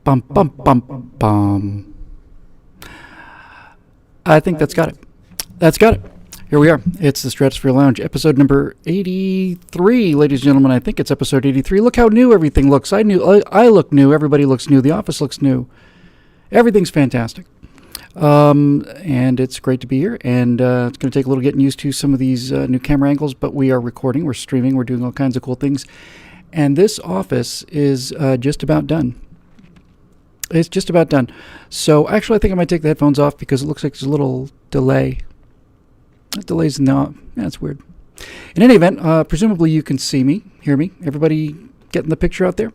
bum, bum, bum, bum. I think that's got it. That's got it. Here we are. It's the Stratosphere Lounge, episode number 83, ladies and gentlemen. I think it's episode 83. Look how new everything looks. I look new. Everybody looks new. The office looks new. Everything's fantastic. And it's great to be here. And it's going to take a little getting used to some of these new camera angles, but we are recording, we're streaming, we're doing all kinds of cool things. And this office is just about done. It's just about done. So actually, I think I might take the headphones off because it looks like there's a little delay. That delay's not. Yeah, that's weird. In any event, presumably you can see me, hear me. Everybody getting the picture out there?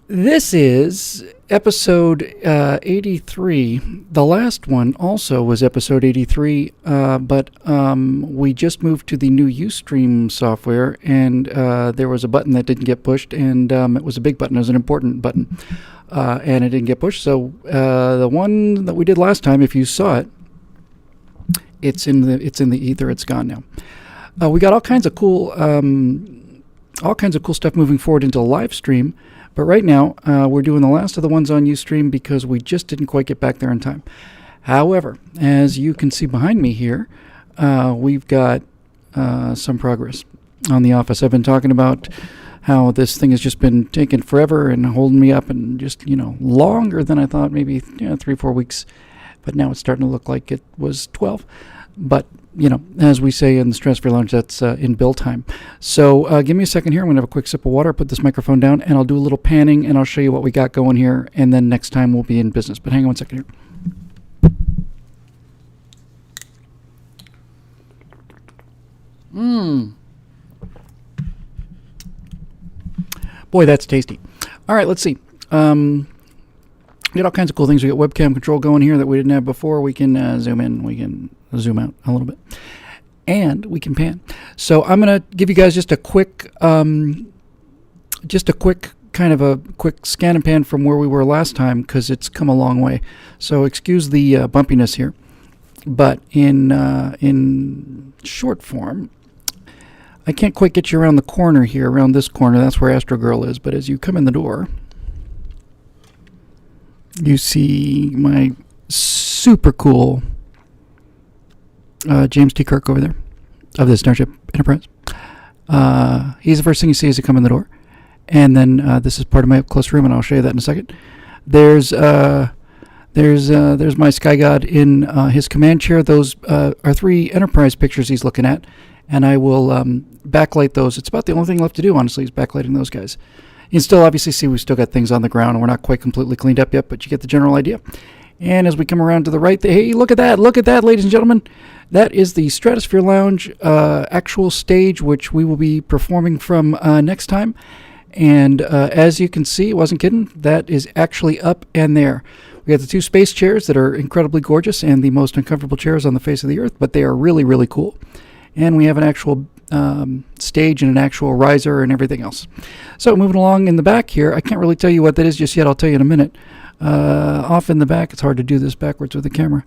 This is episode 83. The last one also was episode 83, but we just moved to the new Ustream software, and there was a button that didn't get pushed, and it was a big button. It was an important button, and it didn't get pushed. So the one that we did last time, if you saw it, it's in the ether. It's gone now. We got all kinds of cool stuff moving forward into the live stream. But right now, we're doing the last of the ones on Ustream because we just didn't quite get back there in time. However, as you can see behind me here, we've got some progress on the office. I've been talking about how this thing has just been taking forever and holding me up and just, longer than I thought, maybe 3-4 weeks. But now it's starting to look like it was 12. But, as we say in the Stratosphere Lounge, that's in bill time. So give me a second here. I'm going to have a quick sip of water, put this microphone down, and I'll do a little panning, and I'll show you what we got going here. And then next time we'll be in business. But hang on one second here. Boy, that's tasty. All right, let's see. We got all kinds of cool things. We got webcam control going here that we didn't have before. We can zoom in. We can zoom out a little bit. And we can pan. So I'm going to give you guys just a quick kind of a quick scan and pan from where we were last time because it's come a long way. So excuse the bumpiness here. But in short form, I can't quite get you around the corner here, around this corner. That's where Astro Girl is. But as you come in the door, you see my super cool James T. Kirk over there of the Starship Enterprise. He's the first thing you see as you come in the door. And then this is part of my up-close room, and I'll show you that in a second. There's my Sky God in his command chair. Those are 3 Enterprise pictures he's looking at, and I will backlight those. It's about the only thing left to do, honestly, is backlighting those guys. You can still obviously see we've still got things on the ground, and we're not quite completely cleaned up yet, but you get the general idea. And as we come around to the right, hey, look at that, ladies and gentlemen. That is the Stratosphere Lounge actual stage, which we will be performing from next time. And as you can see, I wasn't kidding, that is actually up and there. We got the 2 space chairs that are incredibly gorgeous and the most uncomfortable chairs on the face of the earth, but they are really, really cool. And we have an actual stage and an actual riser and everything else. So moving along in the back here, I can't really tell you what that is just yet. I'll tell you in a minute. Off in the back, it's hard to do this backwards with the camera.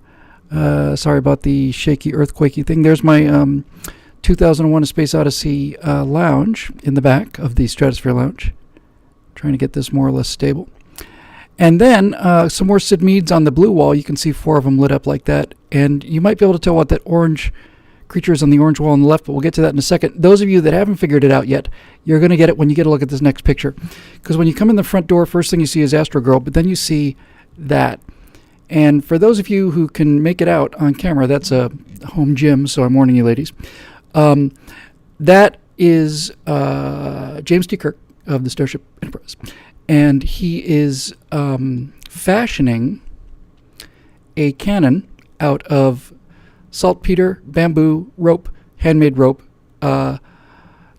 Sorry about the shaky, earthquakey thing. There's my 2001: A Space Odyssey lounge in the back of the Stratosphere Lounge. Trying to get this more or less stable. And then some more Sid Meads on the blue wall. You can see 4 of them lit up like that. And you might be able to tell what that orange creature is on the orange wall on the left, but we'll get to that in a second. Those of you that haven't figured it out yet, you're going to get it when you get a look at this next picture. Because when you come in the front door, first thing you see is Astro Girl, but then you see that. And for those of you who can make it out on camera, that's a home gym, so I'm warning you, ladies. That is James T. Kirk of the Starship Enterprise. And he is fashioning a cannon out of saltpeter, bamboo, rope, handmade rope,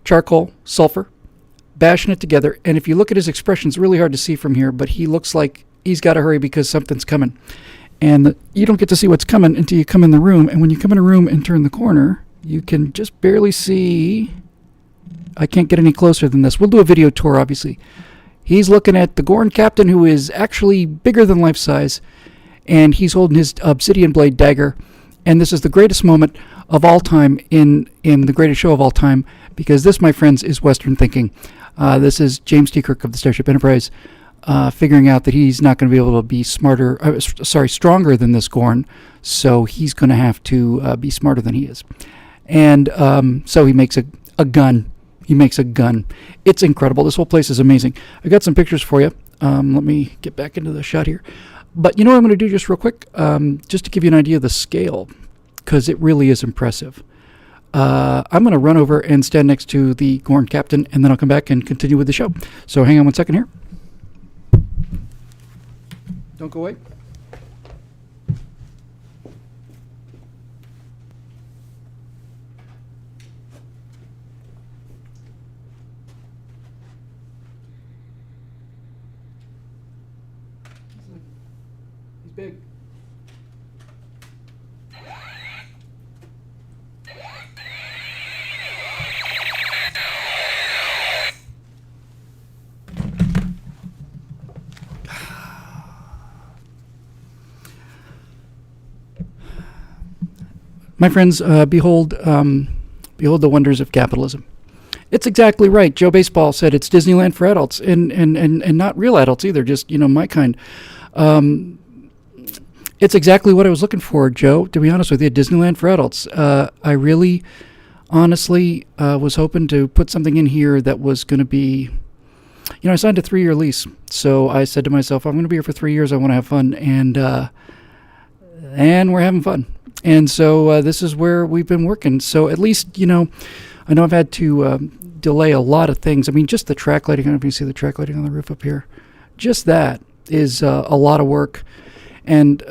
charcoal, sulfur, bashing it together. And if you look at his expression, it's really hard to see from here, but he looks like he's got to hurry because something's coming. And you don't get to see what's coming until you come in the room. And when you come in a room and turn the corner, you can just barely see. I can't get any closer than this. We'll do a video tour, obviously. He's looking at the Gorn captain, who is actually bigger than life size, and he's holding his obsidian blade dagger. And this is the greatest moment of all time in the greatest show of all time, because this, my friends, is Western thinking. This is James T. Kirk of the Starship Enterprise figuring out that he's not going to be able to be stronger than this Gorn, so he's going to have to be smarter than he is. And so he makes a gun. He makes a gun. It's incredible. This whole place is amazing. I got some pictures for you. Let me get back into the shot here. But you know what I'm going to do just real quick? Just to give you an idea of the scale, because it really is impressive. I'm going to run over and stand next to the Gorn captain, and then I'll come back and continue with the show. So hang on one second here. Don't go away. He's big. My friends, behold the wonders of capitalism. It's exactly right. Joe Baseball said it's Disneyland for adults, and not real adults either, just, my kind. It's exactly what I was looking for, Joe, to be honest with you, Disneyland for adults. I really, honestly, was hoping to put something in here that was going to be, I signed a 3-year lease, so I said to myself, I'm going to be here for 3 years, I want to have fun, and we're having fun. And so this is where we've been working. So at least, I know I've had to delay a lot of things. I mean, just the track lighting. I don't know if you see the track lighting on the roof up here. Just that is a lot of work. And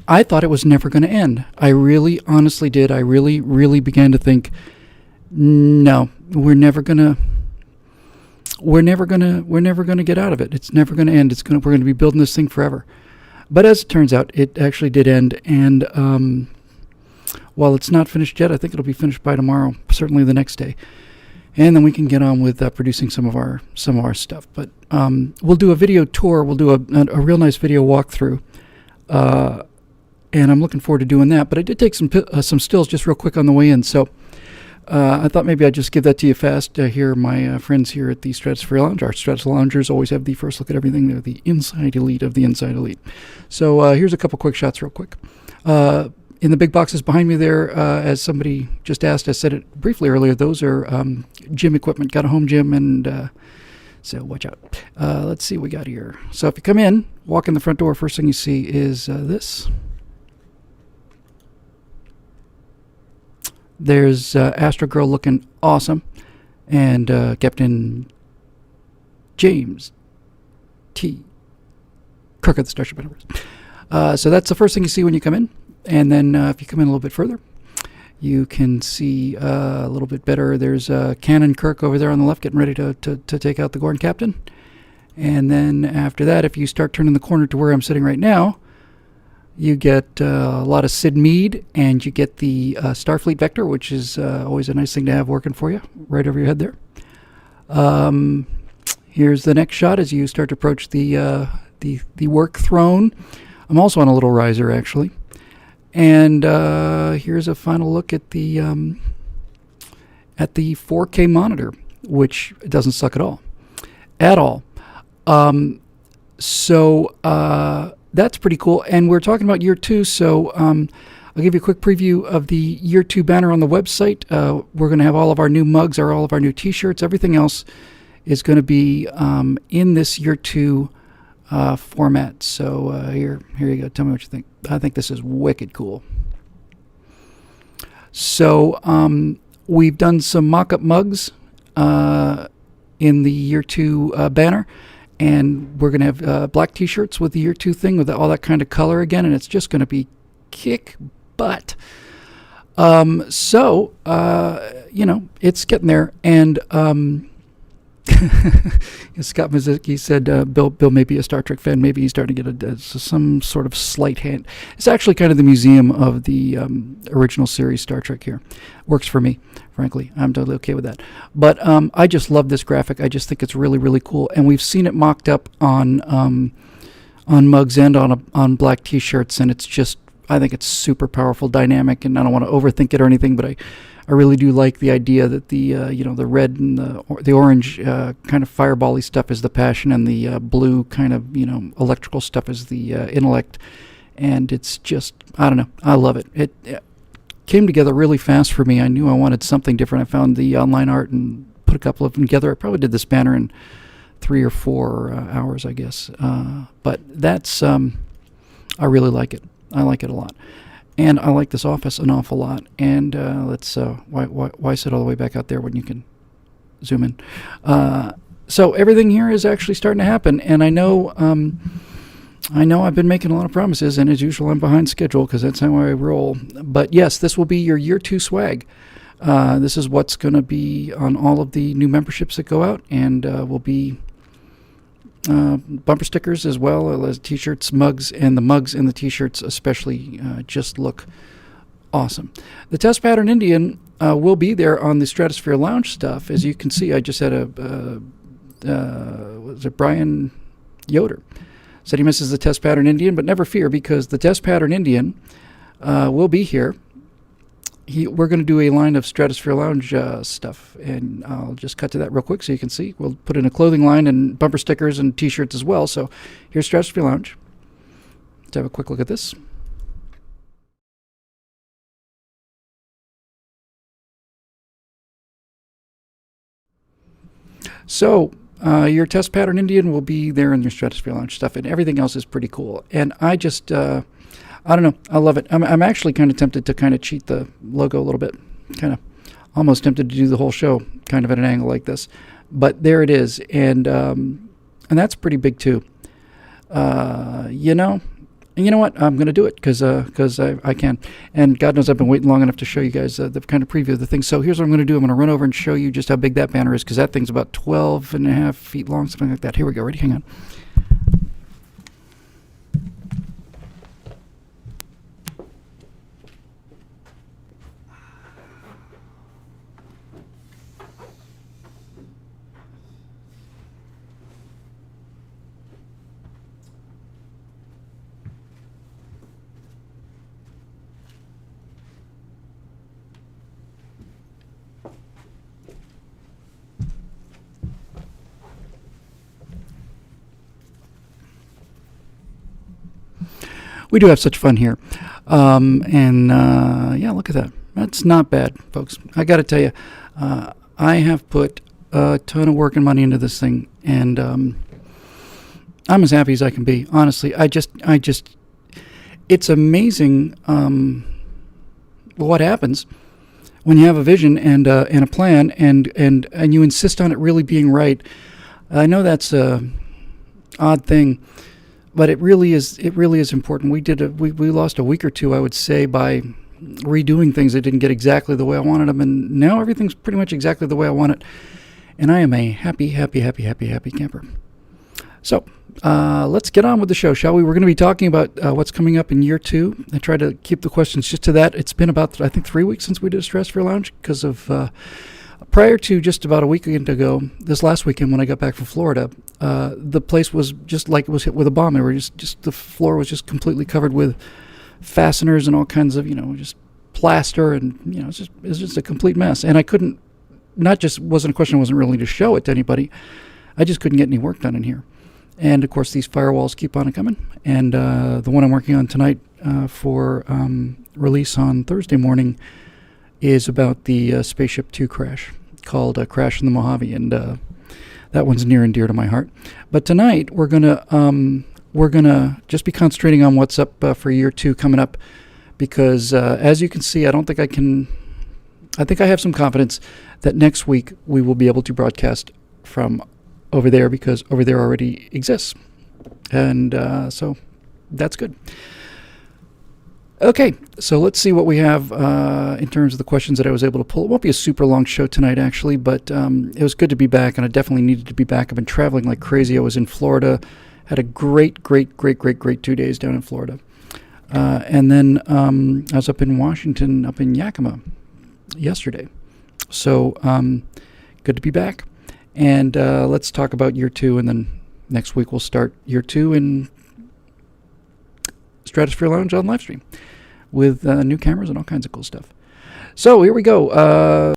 I thought it was never going to end. I really, honestly did. I really, really began to think, no, we're never gonna get out of it. It's never going to end. We're going to be building this thing forever. But as it turns out, it actually did end, and while it's not finished yet, I think it'll be finished by tomorrow, certainly the next day, and then we can get on with producing some of our stuff. But we'll do a video tour. We'll do a real nice video walkthrough, and I'm looking forward to doing that. But I did take some stills just real quick on the way in, so I thought maybe I'd just give that to you fast. Here, my friends here at the Stratosphere Lounge, our Stratus Loungers always have the first look at everything. They're the inside elite of the inside elite. So here's a couple quick shots real quick. In the big boxes behind me there, as somebody just asked, I said it briefly earlier, those are gym equipment. Got a home gym, and so watch out. Let's see what we got here. So if you come in, walk in the front door, first thing you see is this. There's Astro Girl looking awesome, and Captain James T. Kirk of the Starship Enterprise. So that's the first thing you see when you come in, and then if you come in a little bit further, you can see a little bit better. There's Cannon Kirk over there on the left, getting ready to take out the Gorn Captain. And then after that, if you start turning the corner to where I'm sitting right now, you get a lot of Sid Mead, and you get the Starfleet Vector, which is always a nice thing to have working for you, right over your head there. Here's the next shot as you start to approach the work throne. I'm also on a little riser, actually. And here's a final look at the 4K monitor, which doesn't suck at all. At all. So that's pretty cool. And we're talking about year 2, so I'll give you a quick preview of the year 2 banner on the website. We're going to have all of our new mugs, all of our new t-shirts. Everything else is going to be in this year 2 format. So here you go. Tell me what you think. I think this is wicked cool. So we've done some mock-up mugs in the year 2 banner. And we're going to have black t-shirts with the year 2 thing with all that kind of color again. And it's just going to be kick butt. So, it's getting there. And Scott Mizicki said Bill may be a Star Trek fan. Maybe he's starting to get some sort of slight hint. It's actually kind of the museum of the original series Star Trek here. Works for me, frankly. I'm totally okay with that. But I just love this graphic. I just think it's really, really cool. And we've seen it mocked up on mugs and on black T-shirts, and it's just, I think it's super powerful, dynamic, and I don't want to overthink it or anything, but I really do like the idea that the the red and the orange kind of fireball-y stuff is the passion, and the blue kind of electrical stuff is the intellect. And it's just, I don't know, I love it. It came together really fast for me. I knew I wanted something different. I found the online art and put a couple of them together. I probably did this banner in 3 or 4 hours, I guess. But that's, I really like it. I like it a lot. And I like this office an awful lot. And let's, why sit all the way back out there when you can zoom in? So everything here is actually starting to happen. And I know I've been making a lot of promises, and as usual, I'm behind schedule because that's how I roll. But yes, this will be your year 2 swag. This is what's going to be on all of the new memberships that go out, and will be bumper stickers as well as t-shirts, mugs, and the mugs and the t-shirts especially just look awesome. The Test Pattern Indian will be there on the Stratosphere Lounge stuff. As you can see, I just had was it Brian Yoder said he misses the Test Pattern Indian, but never fear, because the Test Pattern Indian will be here. We're going to do a line of Stratosphere Lounge stuff, and I'll just cut to that real quick so you can see. We'll put in a clothing line and bumper stickers and t-shirts as well. So here's Stratosphere Lounge. Let's have a quick look at this. So your Test Pattern Indian will be there in your Stratosphere Lounge stuff, and everything else is pretty cool. And I just, I don't know, I love it. I'm actually kind of tempted to kind of cheat the logo a little bit, kind of almost tempted to do the whole show kind of at an angle like this. But there it is, and that's pretty big too. And you know what? I'm going to do it because I can. And God knows I've been waiting long enough to show you guys the kind of preview of the thing. So here's what I'm going to do. I'm going to run over and show you just how big that banner is, because that thing's about 12 and a half feet long, something like that. Here we go. Ready? Hang on. We do have such fun here. Yeah, look at that. That's not bad, folks. I got to tell you, I have put a ton of work and money into this thing, and I'm as happy as I can be. Honestly, it's amazing what happens when you have a vision and a plan, and you insist on it really being right. I know that's a odd thing, but it really is important. We lost a week or two, I would say, by redoing things that didn't get exactly the way I wanted them, and now everything's pretty much exactly the way I want it. And I am a happy camper. So let's get on with the show, shall we? We're going to be talking about what's coming up in year 2. I try to keep the questions just to that. It's been about, I think, 3 weeks since we did a Stratosphere Lounge, because of prior to just about a weekend ago, this last weekend when I got back from Florida, the place was just like it was hit with a bomb. There were just the floor was just completely covered with fasteners and all kinds of, just plaster, and it's just a complete mess. And I couldn't, wasn't a question, I wasn't willing to show it to anybody. I just couldn't get any work done in here. And of course, these firewalls keep on coming. And the one I'm working on tonight for release on Thursday morning is about the Spaceship Two crash, called Crash in the Mojave, and that one's near and dear to my heart. But tonight we're gonna just be concentrating on what's up for year 2 coming up, because as you can see, I think I have some confidence that next week we will be able to broadcast from over there, because over there already exists, and so that's good. Okay, so let's see what we have in terms of the questions that I was able to pull. It won't be a super long show tonight, actually, but it was good to be back, and I definitely needed to be back. I've been traveling like crazy. I was in Florida, had a great 2 days down in Florida. And then I was up in Washington, up in Yakima yesterday. So good to be back. And let's talk about year 2, and then next week we'll start year 2 in Stratosphere Lounge on live stream with new cameras and all kinds of cool stuff. So here we go.